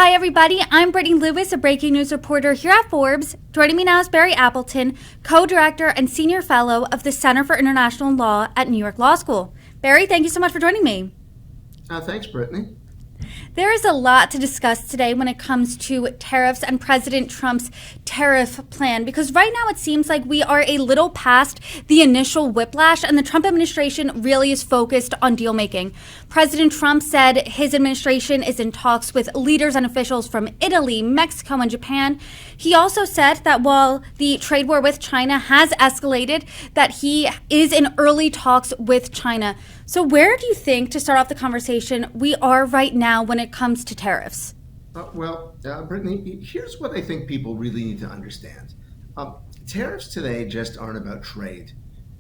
Hi, everybody. I'm Brittany Lewis, a breaking news reporter here at Forbes. Joining me now is Barry Appleton, co-director and senior fellow of the Center for International Law at New York Law School. Barry, thank you so much for joining me. Thanks, Brittany. There is a lot to discuss today when it comes to tariffs and President Trump's tariff plan, because right now it seems like we are a little past the initial whiplash and the Trump administration really is focused on deal making. President Trump said his administration is in talks with leaders and officials from Italy, Mexico, and Japan. He also said that while the trade war with China has escalated, that he is in early talks with China. So where do you think, to start off the conversation, we are right now when it comes to tariffs? Brittany, here's what I think people really need to understand. Tariffs today just aren't about trade.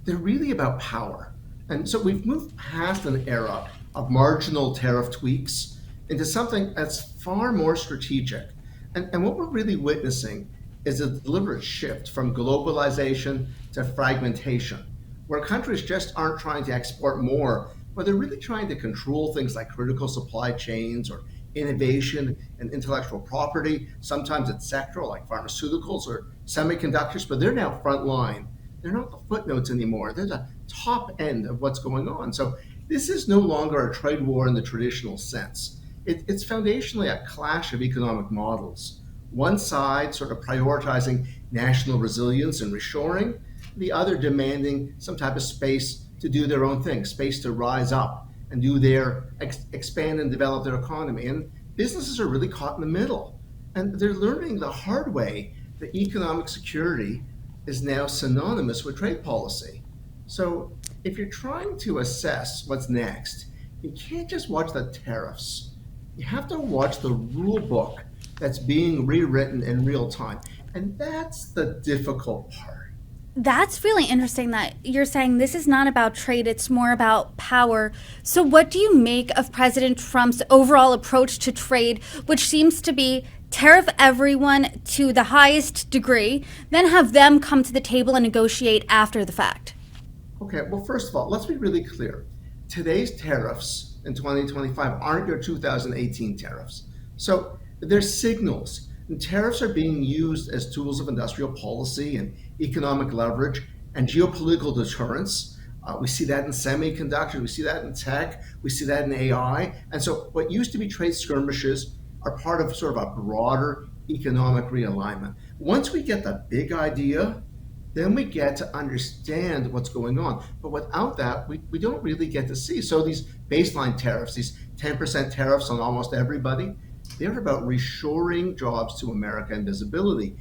They're really about power. And so we've moved past an era of marginal tariff tweaks into something that's far more strategic. And what we're really witnessing is a deliberate shift from globalization to fragmentation, where countries just aren't trying to export more, but they're really trying to control things like critical supply chains or innovation and intellectual property. Sometimes it's sectoral, like pharmaceuticals or semiconductors, but they're now frontline. They're not the footnotes anymore. They're the top end of what's going on. So this is no longer a trade war in the traditional sense. It's foundationally a clash of economic models. One side sort of prioritizing national resilience and reshoring, the other demanding some type of space to do their own thing, space to rise up and do their expand and develop their economy. And businesses are really caught in the middle. And they're learning the hard way that economic security is now synonymous with trade policy. So if you're trying to assess what's next, you can't just watch the tariffs. You have to watch the rule book that's being rewritten in real time. And that's the difficult part. That's really interesting that you're saying this is not about trade, it's more about power. So what do you make of President Trump's overall approach to trade, which seems to be tariff everyone to the highest degree, then have them come to the table and negotiate after the fact? Okay, well, first of all, let's be really clear. Today's tariffs in 2025 aren't your 2018 tariffs. So they're signals. And tariffs are being used as tools of industrial policy and economic leverage and geopolitical deterrence. We see that in semiconductors, we see that in tech, we see that in AI. And so what used to be trade skirmishes are part of sort of a broader economic realignment. Once we get the big idea, then we get to understand what's going on. But without that, we don't really get to see. So these baseline tariffs, these 10% tariffs on almost everybody, they're about reshoring jobs to America and visibility.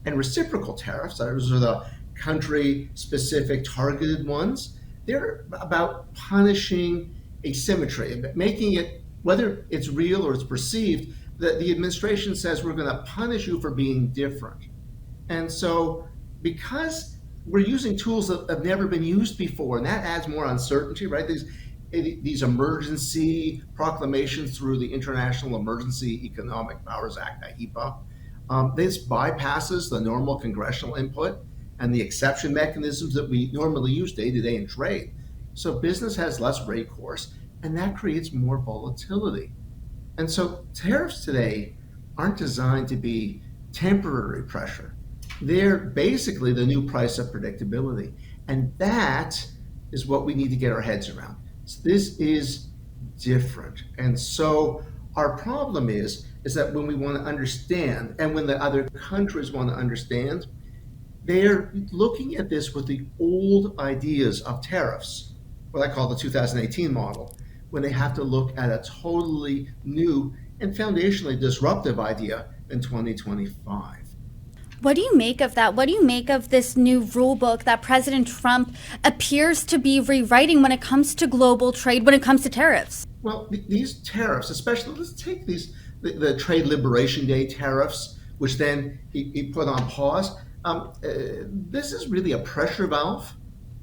And reciprocal tariffs, those are the country-specific targeted ones, they're about punishing asymmetry, making it, whether it's real or it's perceived, that the administration says we're going to punish you for being different. And so because we're using tools that have never been used before, and that adds more uncertainty, right? These emergency proclamations through the International Emergency Economic Powers Act, IEPA, this bypasses the normal congressional input and the exception mechanisms that we normally use day to day in trade. So business has less recourse, and that creates more volatility. And so tariffs today aren't designed to be temporary pressure. They're basically the new price of predictability. And that is what we need to get our heads around. So this is different. And so our problem is that when we want to understand, and when the other countries want to understand, they're looking at this with the old ideas of tariffs, what I call the 2018 model, when they have to look at a totally new and foundationally disruptive idea in 2025. What do you make of that? What do you make of this new rule book that President Trump appears to be rewriting when it comes to global trade, when it comes to tariffs? Well, these tariffs, especially, let's take the Trade Liberation Day tariffs, which then he put on pause. This is really a pressure valve.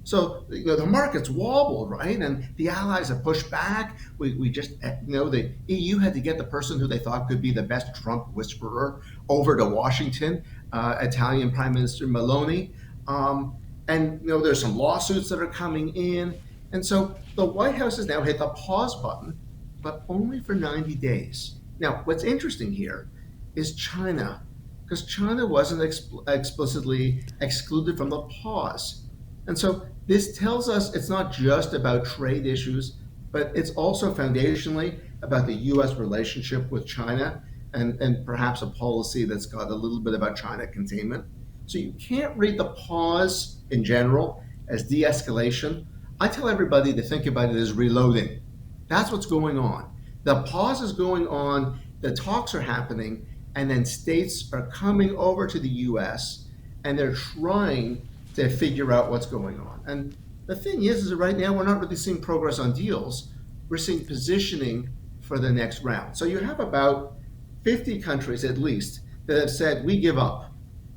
So the markets wobbled, right? And the allies have pushed back. We just, the EU had to get the person who they thought could be the best Trump whisperer over to Washington, Italian Prime Minister Meloni. And there's some lawsuits that are coming in. And so the White House has now hit the pause button, but only for 90 days. Now, what's interesting here is China, because China wasn't explicitly excluded from the pause. And so this tells us it's not just about trade issues, but it's also foundationally about the US relationship with China and perhaps a policy that's got a little bit about China containment. So you can't read the pause in general as de escalation. I tell everybody to think about it as reloading. That's what's going on. The pause is going on, the talks are happening, and then states are coming over to the US and they're trying to figure out what's going on. And the thing is that right now we're not really seeing progress on deals. We're seeing positioning for the next round. So you have about 50 countries at least that have said, we give up.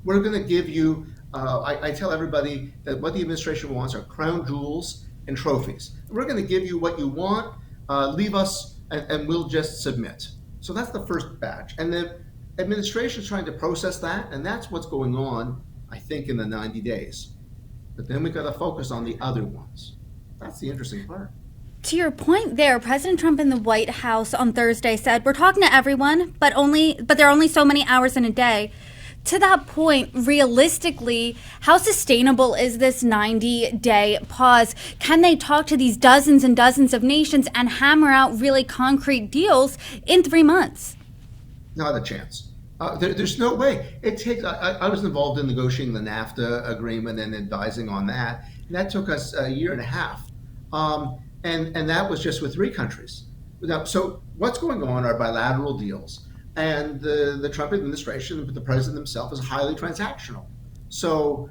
We're going to give you, I tell everybody that what the administration wants are crown jewels and trophies. We're going to give you what you want, leave us, and we'll just submit. So that's the first batch. And the administration is trying to process that, and that's what's going on, I think, in the 90 days. But then we've got to focus on the other ones. That's the interesting part. To your point there, President Trump in the White House on Thursday said, we're talking to everyone, but there are only so many hours in a day. To that point, realistically, how sustainable is this 90-day pause? Can they talk to these dozens and dozens of nations and hammer out really concrete deals in 3 months? Not a chance. There's no way. It takes. I was involved in negotiating the NAFTA agreement and advising on that. And that took us a year and a half. And that was just with 3 countries. Now, so what's going on are bilateral deals. And the Trump administration, the president himself, is highly transactional. So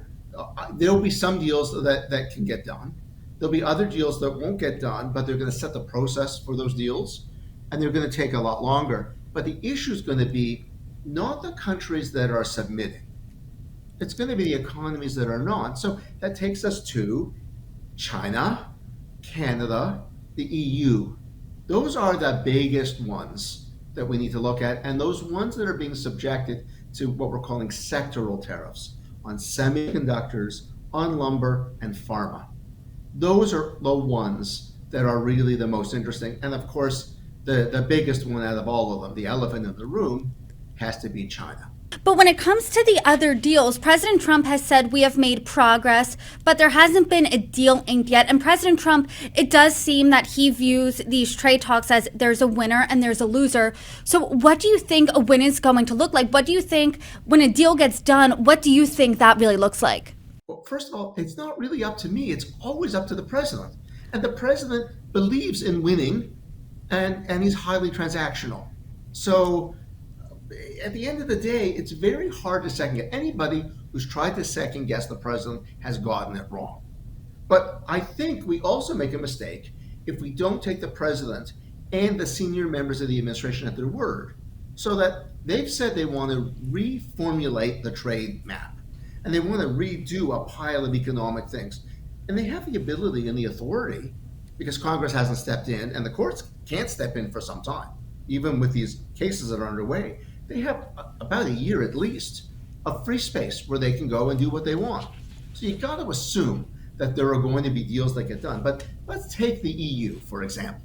there'll be some deals that can get done. There'll be other deals that won't get done, but they're going to set the process for those deals, and they're going to take a lot longer. But the issue is going to be not the countries that are submitting. It's going to be the economies that are not. So that takes us to China, Canada, the EU. Those are the biggest ones that we need to look at, and those ones that are being subjected to what we're calling sectoral tariffs on semiconductors, on lumber, and pharma. Those are the ones that are really the most interesting. And of course, the biggest one out of all of them, the elephant in the room, has to be China. But when it comes to the other deals, President Trump has said we have made progress, but there hasn't been a deal inked yet. And President Trump, it does seem that he views these trade talks as there's a winner and there's a loser. So what do you think a win is going to look like? What do you think when a deal gets done, what do you think that really looks like? Well, first of all, it's not really up to me. It's always up to the president. And the president believes in winning, and he's highly transactional. So at the end of the day, it's very hard to second guess. Anybody who's tried to second guess the president has gotten it wrong. But I think we also make a mistake if we don't take the president and the senior members of the administration at their word. So that they've said they want to reformulate the trade map and they want to redo a pile of economic things. And they have the ability and the authority because Congress hasn't stepped in and the courts can't step in for some time, even with these cases that are underway. They have about a year at least of free space where they can go and do what they want. So you got to assume that there are going to be deals that get done. But let's take the EU, for example.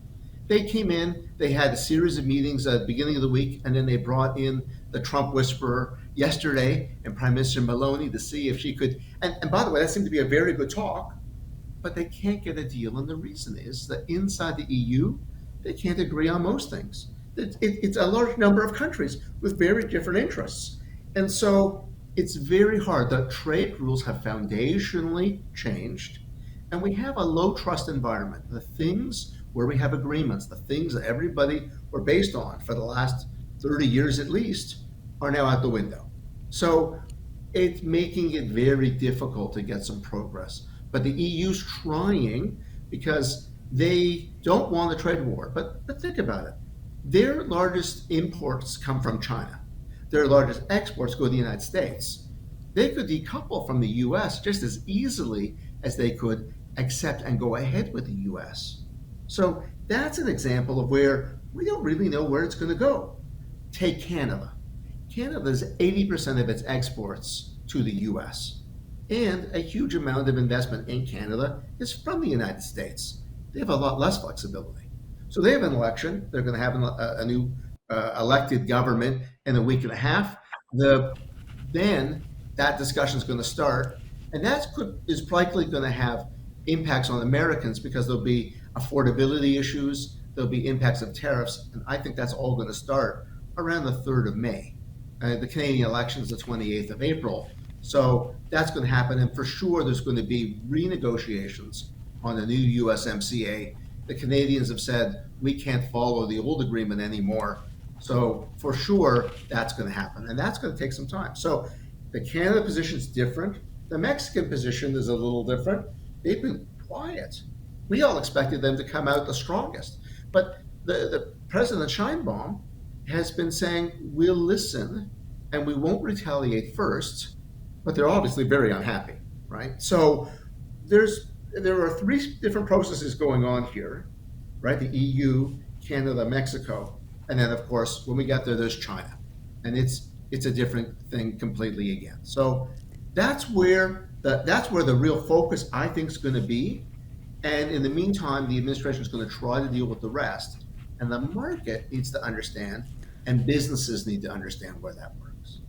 They came in, they had a series of meetings at the beginning of the week, and then they brought in the Trump whisperer yesterday and Prime Minister Meloni to see if she could, and by the way, that seemed to be a very good talk, but they can't get a deal. And the reason is that inside the EU, they can't agree on most things. It's a large number of countries with very different interests. And so it's very hard. The trade rules have foundationally changed, and we have a low trust environment. The things where we have agreements, the things that everybody were based on for the last 30 years at least, are now out the window. So it's making it very difficult to get some progress. But the EU's trying because they don't want a trade war. But think about it. Their largest imports come from China. Their largest exports go to the United States. They could decouple from the US just as easily as they could accept and go ahead with the US. So that's an example of where we don't really know where it's going to go. Take Canada. Canada does 80% of its exports to the US. And a huge amount of investment in Canada is from the United States. They have a lot less flexibility. So they have an election. They're going to have a new elected government in a week and a half, then that discussion is going to start, and is likely going to have impacts on Americans because there'll be affordability issues, there'll be impacts of tariffs, and I think that's all going to start around the 3rd of May. The Canadian election is the 28th of April, so that's going to happen, and for sure there's going to be renegotiations on the new USMCA. The Canadians have said we can't follow the old agreement anymore. So for sure, that's going to happen, and that's going to take some time. So the Canada position is different. The Mexican position is a little different. They've been quiet. We all expected them to come out the strongest. But the President Sheinbaum has been saying, we'll listen and we won't retaliate first, but they're obviously very unhappy, right? So there are 3 different processes going on here, right? The EU, Canada, Mexico, and then of course when we get there, there's China, and it's a different thing completely again. So that's where the real focus I think is going to be, and in the meantime, the administration is going to try to deal with the rest, and the market needs to understand, and businesses need to understand where that works.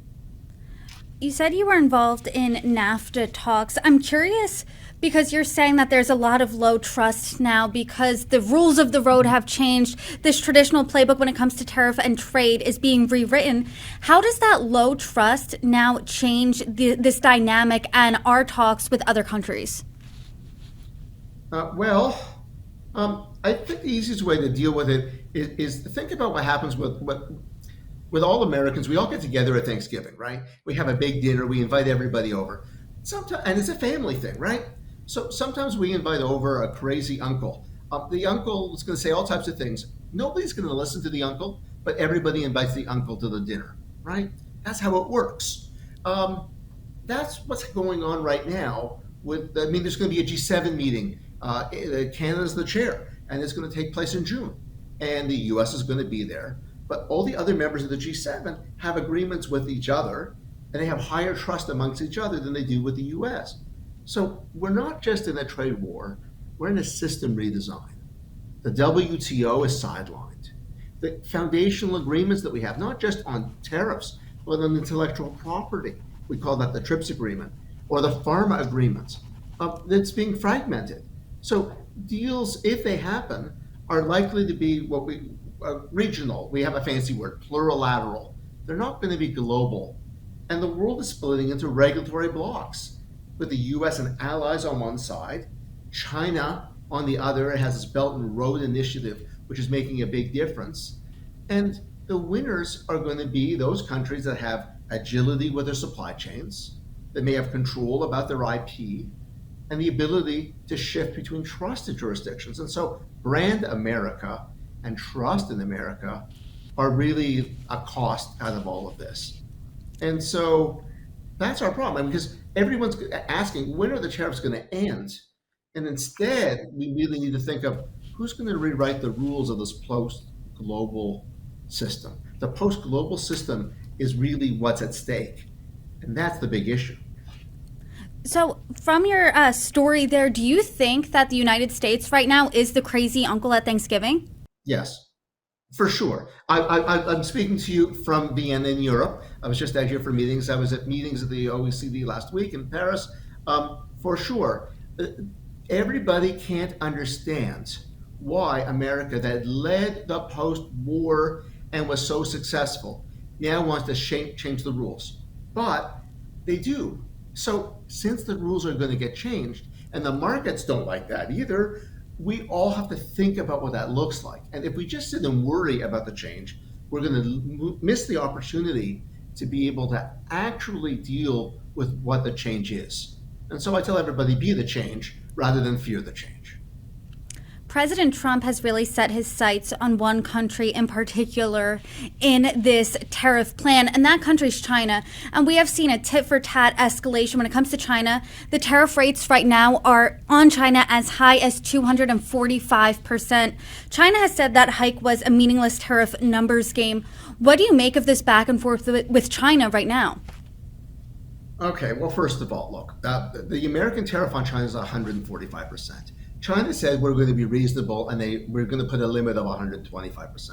You said you were involved in NAFTA talks. I'm curious because you're saying that there's a lot of low trust now because the rules of the road have changed. This traditional playbook when it comes to tariff and trade is being rewritten. How does that low trust now change this dynamic and our talks with other countries? I think the easiest way to deal with it is to think about what happens with all Americans. We all get together at Thanksgiving, right? We have a big dinner, we invite everybody over. Sometimes, and it's a family thing, right? So sometimes we invite over a crazy uncle. The uncle is going to say all types of things. Nobody's going to listen to the uncle, but everybody invites the uncle to the dinner, right? That's how it works. That's what's going on right now. There's going to be a G7 meeting. Canada's the chair, and it's going to take place in June, and the U.S. is going to be there. But all the other members of the G7 have agreements with each other, and they have higher trust amongst each other than they do with the U.S. So we're not just in a trade war, we're in a system redesign. The WTO is sidelined. The foundational agreements that we have, not just on tariffs, but on intellectual property, we call that the TRIPS agreement, or the pharma agreements, that's being fragmented. So deals, if they happen, are likely to be regional. We have a fancy word, plurilateral. They're not going to be global. And the world is splitting into regulatory blocks with the US and allies on one side, China on the other. It has its Belt and Road Initiative, which is making a big difference. And the winners are going to be those countries that have agility with their supply chains, that may have control about their IP, and the ability to shift between trusted jurisdictions. And so brand America and trust in America are really a cost out of all of this. And so that's our problem, because everyone's asking, when are the tariffs going to end? And instead, we really need to think of who's going to rewrite the rules of this post-global system. The post-global system is really what's at stake, and that's the big issue. So from your story there, do you think that the United States right now is the crazy uncle at Thanksgiving? Yes, for sure. I'm speaking to you from Vienna in Europe. I was just out here for meetings. I was at meetings at the OECD last week in Paris. For sure, everybody can't understand why America, that led the post-war and was so successful, now wants to change the rules. But they do. So since the rules are going to get changed, and the markets don't like that either, we all have to think about what that looks like. And if we just sit and worry about the change, we're going to miss the opportunity to be able to actually deal with what the change is. And so I tell everybody, be the change rather than fear the change. President Trump has really set his sights on one country in particular in this tariff plan, and that country is China. And we have seen a tit-for-tat escalation when it comes to China. The tariff rates right now are on China as high as 245%. China has said that hike was a meaningless tariff numbers game. What do you make of this back and forth with China right now? Okay, well, first of all, look, the American tariff on China is 145%. China said we're going to be reasonable, and we're going to put a limit of 125%.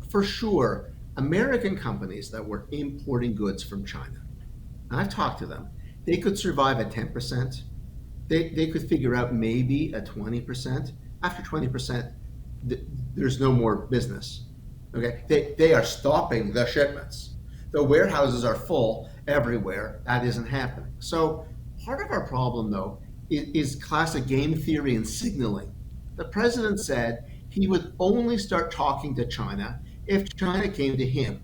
for sure, American companies that were importing goods from China, and I've talked to them, they could survive at 10%. They could figure out maybe at 20%. After 20%, there's no more business. Okay, they are stopping the shipments. The warehouses are full everywhere. That isn't happening. So part of our problem, though, is classic game theory and signaling. The president said he would only start talking to China if China came to him.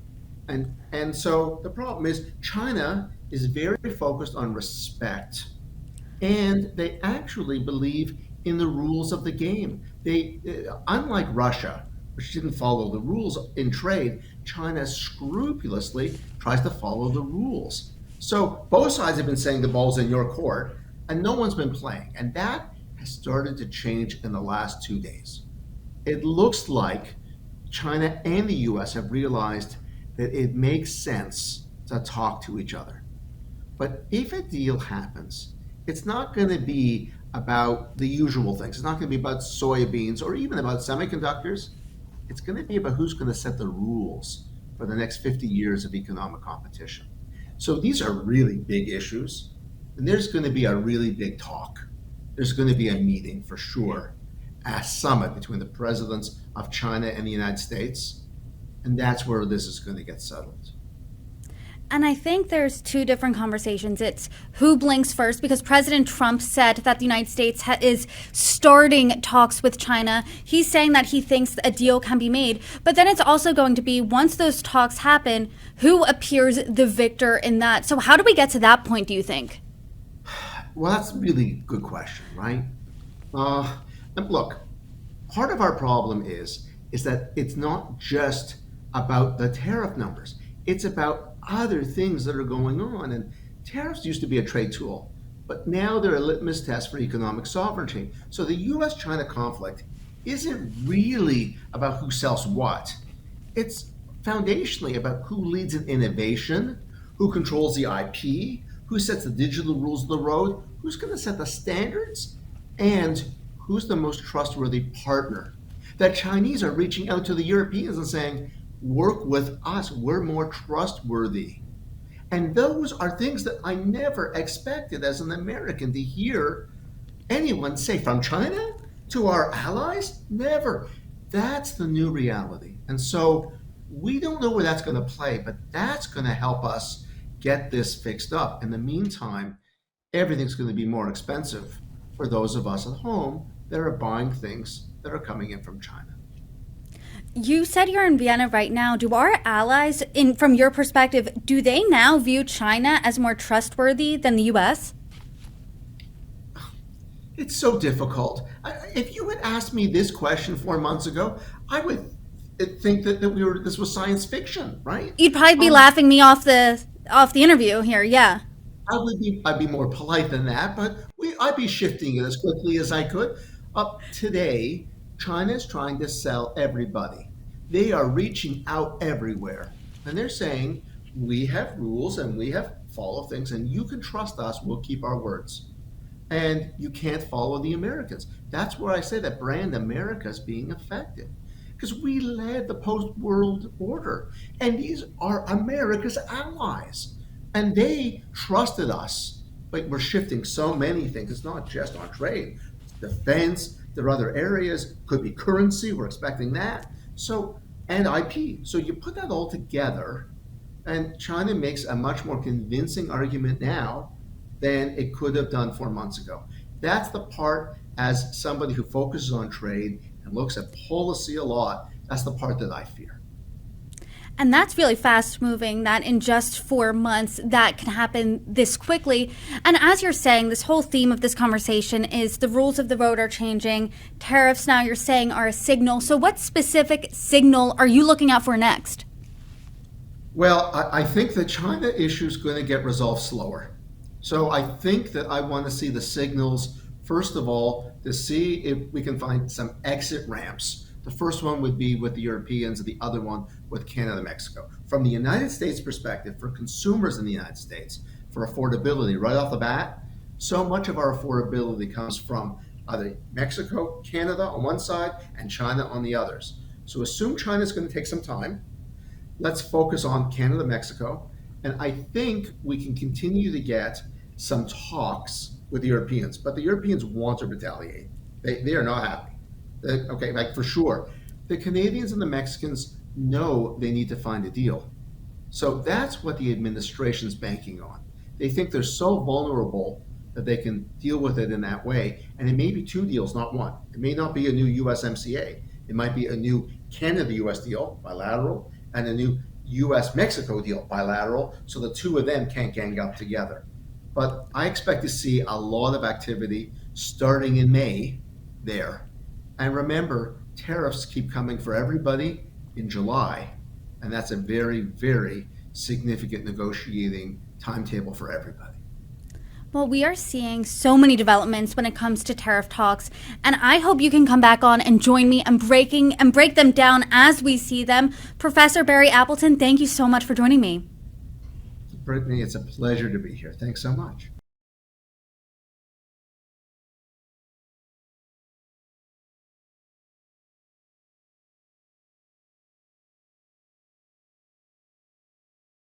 And so the problem is China is very focused on respect, and they actually believe in the rules of the game. They, unlike Russia, which didn't follow the rules in trade, China scrupulously tries to follow the rules. So both sides have been saying the ball's in your court, and no one's been playing. And that has started to change in the last 2 days. It looks like China and the US have realized that it makes sense to talk to each other. But if a deal happens, it's not going to be about the usual things. It's not going to be about soybeans or even about semiconductors. It's going to be about who's going to set the rules for the next 50 years of economic competition. So these are really big issues, and there's going to be a really big talk. There's going to be a meeting for sure, a summit between the presidents of China and the United States, and that's where this is going to get settled. And I think there's two different conversations. It's who blinks first, because President Trump said that the United States is starting talks with China. He's saying that he thinks a deal can be made. But then it's also going to be, once those talks happen, who appears the victor in that? So how do we get to that point, do you think? Well, that's a really good question, right? And look, part of our problem is that it's not just about the tariff numbers. It's about other things that are going on. And tariffs used to be a trade tool, but now they're a litmus test for economic sovereignty. So the US-China conflict isn't really about who sells what. It's foundationally about who leads in innovation, who controls the IP, who sets the digital rules of the road, who's going to set the standards, and who's the most trustworthy partner. The Chinese are reaching out to the Europeans and saying, work with us, we're more trustworthy. And those are things that I never expected as an American to hear anyone say, from China to our allies? Never. That's the new reality. And so we don't know where that's going to play, but that's going to help us get this fixed up. In the meantime, everything's going to be more expensive for those of us at home that are buying things that are coming in from China. You said you're in Vienna right now. Do our allies, from your perspective, do they now view China as more trustworthy than the U.S.? It's so difficult. If you had asked me this question 4 months ago, I would think that this was science fiction, right? You'd probably be laughing me off the interview here, yeah. I'd be more polite than that, but I'd be shifting it as quickly as I could. Today, China is trying to sell everybody. They are reaching out everywhere. And they're saying, we have rules and we have follow things, and you can trust us, we'll keep our words. And you can't follow the Americans. That's where I say that brand America is being affected. Because we led the post-world order. And these are America's allies. And they trusted us. But we're shifting so many things. It's not just on trade. It's defense. There are other areas, could be currency, we're expecting that. So, and IP. So you put that all together, and China makes a much more convincing argument now than it could have done 4 months ago. That's the part, as somebody who focuses on trade and looks at policy a lot, that's the part that I fear. And that's really fast moving, that in just 4 months that can happen this quickly. And as you're saying, this whole theme of this conversation is the rules of the road are changing. Tariffs now you're saying are a signal. So what specific signal are you looking out for next? Well, I think the China issue is going to get resolved slower. So I think that I want to see the signals, first of all, to see if we can find some exit ramps. The first one would be with the Europeans, and the other one with Canada and Mexico. From the United States perspective, for consumers in the United States, for affordability right off the bat, so much of our affordability comes from either Mexico, Canada on one side, and China on the others. So assume China's going to take some time. Let's focus on Canada, Mexico, and I think we can continue to get some talks with the Europeans. But the Europeans want to retaliate. They are not happy. Okay, like for sure. The Canadians and the Mexicans know they need to find a deal. So that's what the administration's banking on. They think they're so vulnerable that they can deal with it in that way. And it may be two deals, not one. It may not be a new USMCA. It might be a new Canada-US deal, bilateral, and a new US-Mexico deal, bilateral, so the two of them can't gang up together. But I expect to see a lot of activity starting in May there. And remember, tariffs keep coming for everybody in July, and that's a very, very significant negotiating timetable for everybody. Well, we are seeing so many developments when it comes to tariff talks, and I hope you can come back on and join me and break them down as we see them. Professor Barry Appleton, thank you so much for joining me. Brittany, it's a pleasure to be here. Thanks so much.